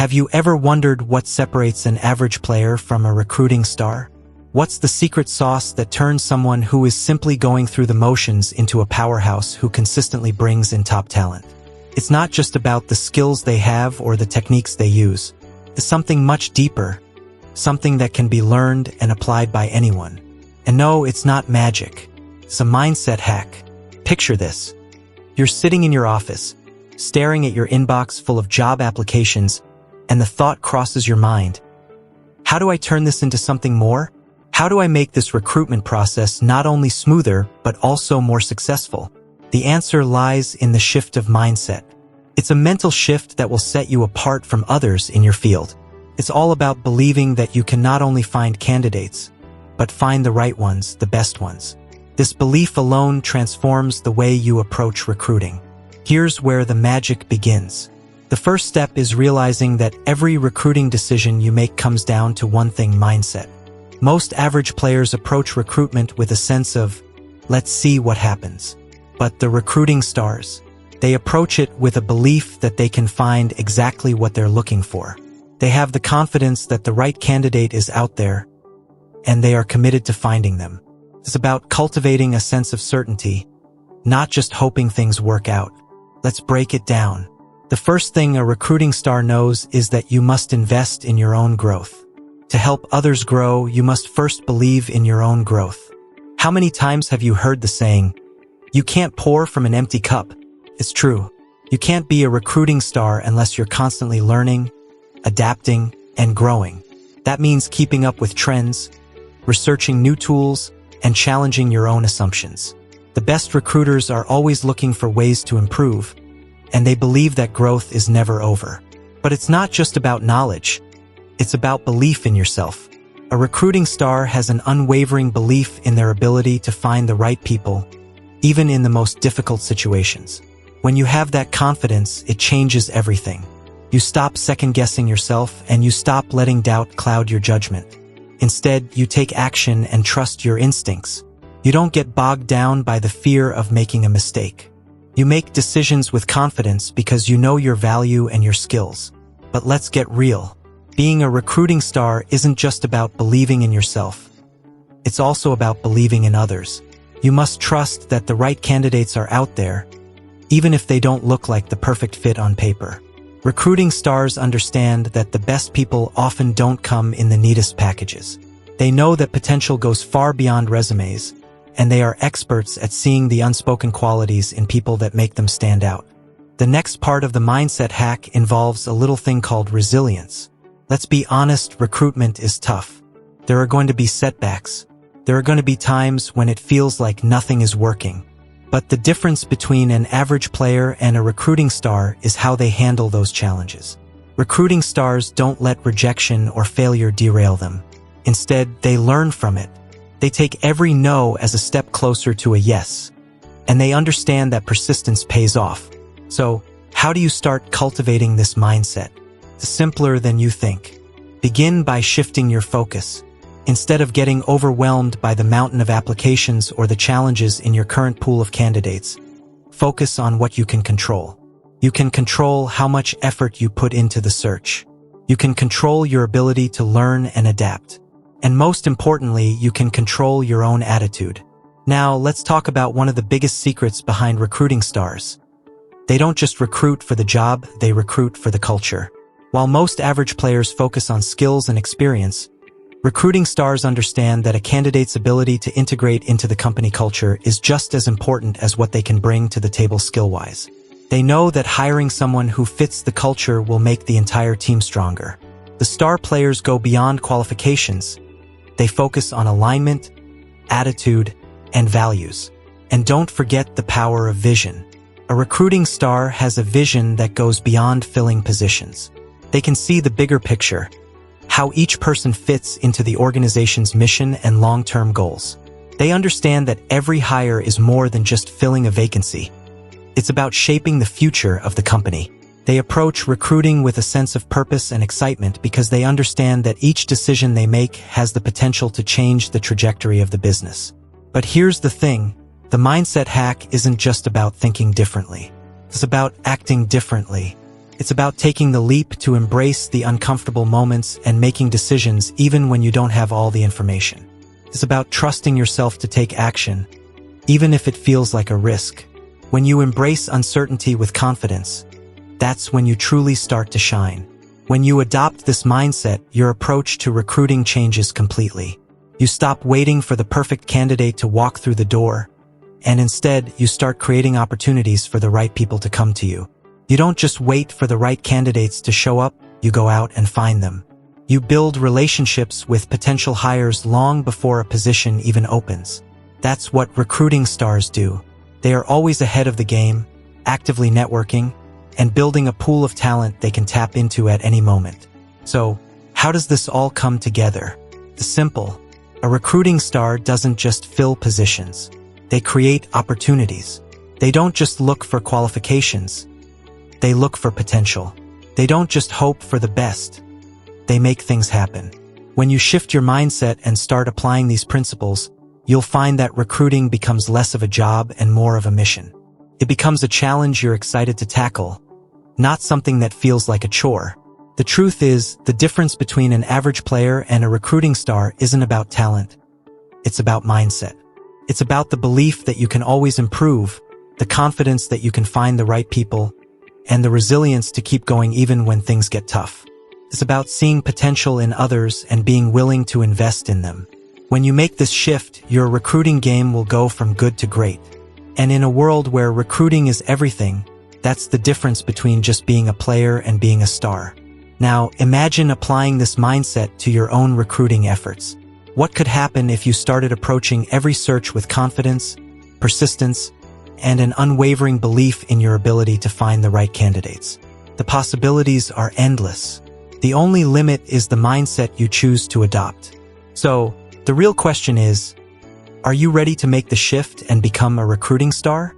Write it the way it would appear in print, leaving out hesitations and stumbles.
Have you ever wondered what separates an average player from a recruiting star? What's the secret sauce that turns someone who is simply going through the motions into a powerhouse who consistently brings in top talent? It's not just about the skills they have or the techniques they use. It's something much deeper, something that can be learned and applied by anyone. And no, it's not magic. It's a mindset hack. Picture this. You're sitting in your office, staring at your inbox full of job applications, and the thought crosses your mind. How do I turn this into something more? How do I make this recruitment process not only smoother, but also more successful? The answer lies in the shift of mindset. It's a mental shift that will set you apart from others in your field. It's all about believing that you can not only find candidates, but find the right ones, the best ones. This belief alone transforms the way you approach recruiting. Here's where the magic begins. The first step is realizing that every recruiting decision you make comes down to one thing: mindset. Most average players approach recruitment with a sense of, let's see what happens. But the recruiting stars, they approach it with a belief that they can find exactly what they're looking for. They have the confidence that the right candidate is out there, and they are committed to finding them. It's about cultivating a sense of certainty, not just hoping things work out. Let's break it down. The first thing a recruiting star knows is that you must invest in your own growth. To help others grow, you must first believe in your own growth. How many times have you heard the saying, "You can't pour from an empty cup"? It's true. You can't be a recruiting star unless you're constantly learning, adapting, and growing. That means keeping up with trends, researching new tools, and challenging your own assumptions. The best recruiters are always looking for ways to improve, and they believe that growth is never over. But it's not just about knowledge. It's about belief in yourself. A recruiting star has an unwavering belief in their ability to find the right people, even in the most difficult situations. When you have that confidence, it changes everything. You stop second-guessing yourself, and you stop letting doubt cloud your judgment. Instead, you take action and trust your instincts. You don't get bogged down by the fear of making a mistake. You make decisions with confidence because you know your value and your skills. But let's get real. Being a recruiting star isn't just about believing in yourself. It's also about believing in others. You must trust that the right candidates are out there, even if they don't look like the perfect fit on paper. Recruiting stars understand that the best people often don't come in the neatest packages. They know that potential goes far beyond resumes, and they are experts at seeing the unspoken qualities in people that make them stand out. The next part of the mindset hack involves a little thing called resilience. Let's be honest, recruitment is tough. There are going to be setbacks. There are going to be times when it feels like nothing is working. But the difference between an average player and a recruiting star is how they handle those challenges. Recruiting stars don't let rejection or failure derail them. Instead, they learn from it. They take every no as a step closer to a yes. And they understand that persistence pays off. So, how do you start cultivating this mindset? It's simpler than you think. Begin by shifting your focus. Instead of getting overwhelmed by the mountain of applications or the challenges in your current pool of candidates, focus on what you can control. You can control how much effort you put into the search. You can control your ability to learn and adapt. And most importantly, you can control your own attitude. Now, let's talk about one of the biggest secrets behind recruiting stars. They don't just recruit for the job, they recruit for the culture. While most average players focus on skills and experience, recruiting stars understand that a candidate's ability to integrate into the company culture is just as important as what they can bring to the table skill-wise. They know that hiring someone who fits the culture will make the entire team stronger. The star players go beyond qualifications. They focus on alignment, attitude, and values. And don't forget the power of vision. A recruiting star has a vision that goes beyond filling positions. They can see the bigger picture, how each person fits into the organization's mission and long-term goals. They understand that every hire is more than just filling a vacancy. It's about shaping the future of the company. They approach recruiting with a sense of purpose and excitement because they understand that each decision they make has the potential to change the trajectory of the business. But here's the thing, the mindset hack isn't just about thinking differently. It's about acting differently. It's about taking the leap to embrace the uncomfortable moments and making decisions even when you don't have all the information. It's about trusting yourself to take action, even if it feels like a risk. When you embrace uncertainty with confidence, that's when you truly start to shine. When you adopt this mindset, your approach to recruiting changes completely. You stop waiting for the perfect candidate to walk through the door, and instead, you start creating opportunities for the right people to come to you. You don't just wait for the right candidates to show up, you go out and find them. You build relationships with potential hires long before a position even opens. That's what recruiting stars do. They are always ahead of the game, actively networking, and building a pool of talent they can tap into at any moment. So, how does this all come together? It's simple. A recruiting star doesn't just fill positions. They create opportunities. They don't just look for qualifications. They look for potential. They don't just hope for the best. They make things happen. When you shift your mindset and start applying these principles, you'll find that recruiting becomes less of a job and more of a mission. It becomes a challenge you're excited to tackle, not something that feels like a chore. The truth is, the difference between an average player and a recruiting star isn't about talent. It's about mindset. It's about the belief that you can always improve, the confidence that you can find the right people, and the resilience to keep going even when things get tough. It's about seeing potential in others and being willing to invest in them. When you make this shift, your recruiting game will go from good to great. And in a world where recruiting is everything, that's the difference between just being a player and being a star. Now, imagine applying this mindset to your own recruiting efforts. What could happen if you started approaching every search with confidence, persistence, and an unwavering belief in your ability to find the right candidates? The possibilities are endless. The only limit is the mindset you choose to adopt. So, the real question is, are you ready to make the shift and become a recruiting star?